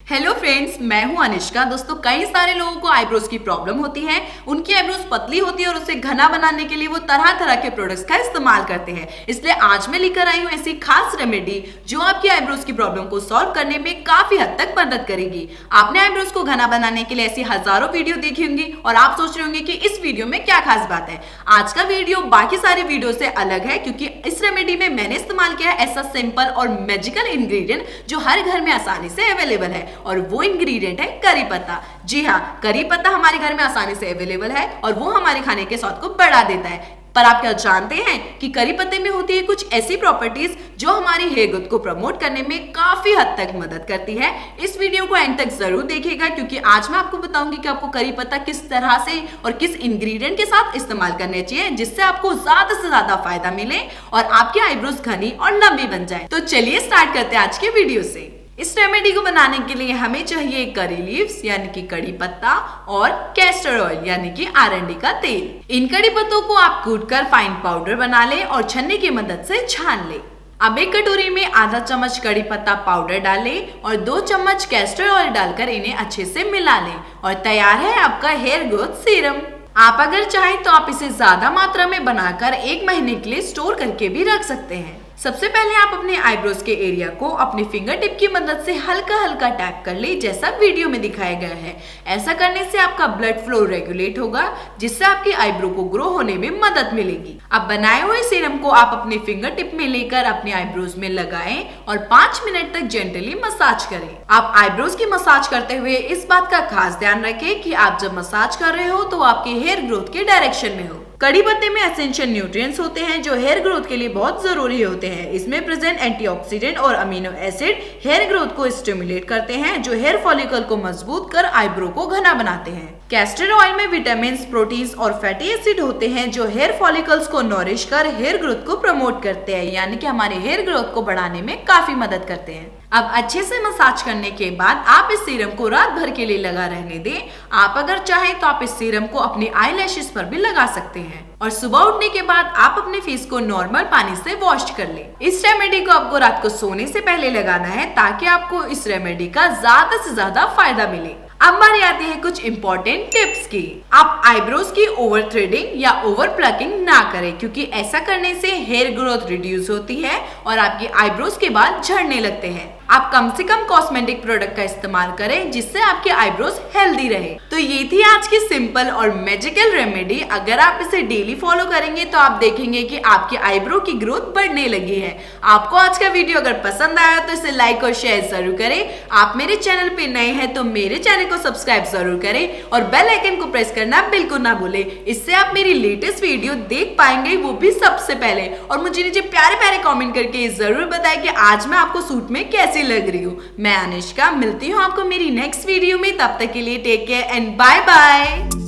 Hello friends, मैं हूं अनिष्का। दोस्तों, कई सारे लोगों को आईब्रोज की प्रॉब्लम होती है। उनकी आईब्रोज पतली होती है और उसे घना बनाने के लिए वो तरह तरह के प्रोडक्ट्स का इस्तेमाल करते हैं। इसलिए आज मैं लेकर आई हूं ऐसी खास रेमेडी जो आपकी आईब्रोज की प्रॉब्लम को सॉल्व करने में काफी हद तक मदद करेगी। आपने आईब्रोज को घना बनाने के लिए ऐसी हजारों वीडियो देखी होंगी और आप सोच रहे होंगे कि इस वीडियो में क्या खास बात है। आज का वीडियो बाकी सारे वीडियो से अलग है क्योंकि इस रेमेडी में मैंने इस्तेमाल किया है ऐसा सिंपल और मैजिकल इंग्रेडिएंट जो हर घर में आसानी से अवेलेबल है, और वो इंग्रेडिएंट है करी पत्ता। जी हाँ, करी पत्ता हमारे घर में आसानी से अवेलेबल है और वो हमारे खाने के स्वाद को बढ़ा देता है। पर आप क्या जानते हैं कि करी पत्ते में होती है कुछ ऐसी प्रॉपर्टीज जो हमारी हेयर ग्रोथ को प्रमोट करने में काफी हद तक मदद करती है। इस वीडियो को एंड तक जरूर देखिएगा क्योंकि आज मैं आपको बताऊंगी कि आपको करी पत्ता किस तरह से और किस इंग्रेडिएंट के साथ इस्तेमाल करने चाहिए जिससे आपको ज्यादा से ज्यादा फायदा मिले और आपकी आईब्रोज घनी और लंबी बन जाए। तो चलिए स्टार्ट करते हैं आज के वीडियो से। इस रेमेडी को बनाने के लिए हमें चाहिए करी लीव्स यानी कि कड़ी पत्ता और कैस्टर ऑयल यानी कि आरंडी का तेल। इन कड़ी पत्तों को आप कूटकर फाइन पाउडर बना ले और छन्नी की मदद से छान ले। अब एक कटोरी में आधा चम्मच कड़ी पत्ता पाउडर डालें और 2 चम्मच कैस्टर ऑयल डालकर इन्हें अच्छे से मिला लें और तैयार है आपका हेयर ग्रोथ सीरम। आप अगर चाहें तो आप इसे ज्यादा मात्रा में बनाकर 1 महीने के लिए स्टोर करके भी रख सकते हैं। सबसे पहले आप अपने आईब्रोज के एरिया को अपने फिंगर टिप की मदद से हल्का हल्का टैप कर ले जैसा वीडियो में दिखाया गया है। ऐसा करने से आपका ब्लड फ्लो रेगुलेट होगा जिससे आपकी आईब्रो को ग्रो होने में मदद मिलेगी। अब बनाए हुए सीरम को आप अपने फिंगर टिप में लेकर अपने आईब्रोज में लगाएं और 5 मिनट तक जेंटली मसाज करें। आप आईब्रोज की मसाज करते हुए इस बात का खास ध्यान रखें कि आप जब मसाज कर रहे हो तो आपके हेयर ग्रोथ के डायरेक्शन में हो। कड़ी पत्ते में एसेंशियल न्यूट्रिएंट्स होते हैं जो हेयर ग्रोथ के लिए बहुत जरूरी होते हैं। इसमें प्रेजेंट एंटीऑक्सीडेंट और अमीनो एसिड हेयर ग्रोथ को स्टिमुलेट करते हैं जो हेयर फॉलिकल को मजबूत कर आईब्रो को घना बनाते हैं। कैस्टर ऑयल में विटामिन, प्रोटीन्स और फैटी एसिड होते हैं जो हेयर फॉलिकल्स को नॉरिश कर हेयर ग्रोथ को प्रमोट करते हैं यानी कि हमारे हेयर ग्रोथ को बढ़ाने में काफी मदद करते हैं। अब अच्छे से मसाज करने के बाद आप इस सीरम को रात भर के लिए लगा रहने दें। आप अगर चाहें तो आप इस सीरम को अपने आई लैशेस पर भी लगा सकते हैं और सुबह उठने के बाद आप अपने फेस को नॉर्मल पानी से वॉश कर लें। इस रेमेडी को आपको रात को सोने से पहले लगाना है ताकि आपको इस रेमेडी का ज्यादा से ज्यादा फायदा मिले। अब बारी आती है कुछ इंपॉर्टेंट टिप्स की। आप आईब्रोज की ओवर थ्रेडिंग या ओवर प्लकिंग ना करें क्योंकि ऐसा करने से हेयर ग्रोथ रिड्यूस होती है और आपकी आईब्रोज के बाल झड़ने लगते हैं। आप कम से कम कॉस्मेटिक प्रोडक्ट का इस्तेमाल करें जिससे आपके आईब्रोज हेल्दी रहे। तो ये थी आज की सिंपल और मैजिकल रेमेडी। अगर आप इसे डेली फॉलो करेंगे तो आप देखेंगे कि आपकी आईब्रो की ग्रोथ बढ़ने लगी है। आपको आज का वीडियो अगर पसंद आया तो इसे लाइक और शेयर जरूर करें। आप मेरे चैनल पे नए हैं तो मेरे चैनल को सब्सक्राइब जरूर करें और बेल आइकन को प्रेस करना बिल्कुल ना भूलें। इससे आप मेरी लेटेस्ट वीडियो देख पाएंगे, वो भी सबसे पहले। और मुझे नीचे प्यारे प्यारे कमेंट करके जरूर बताएं कि आज मैं आपको सूट में कैसे लग रही हूँ। मैं अनिष्का, मिलती हूँ आपको मेरी नेक्स्ट वीडियो में। तब तक के लिए take care and bye bye.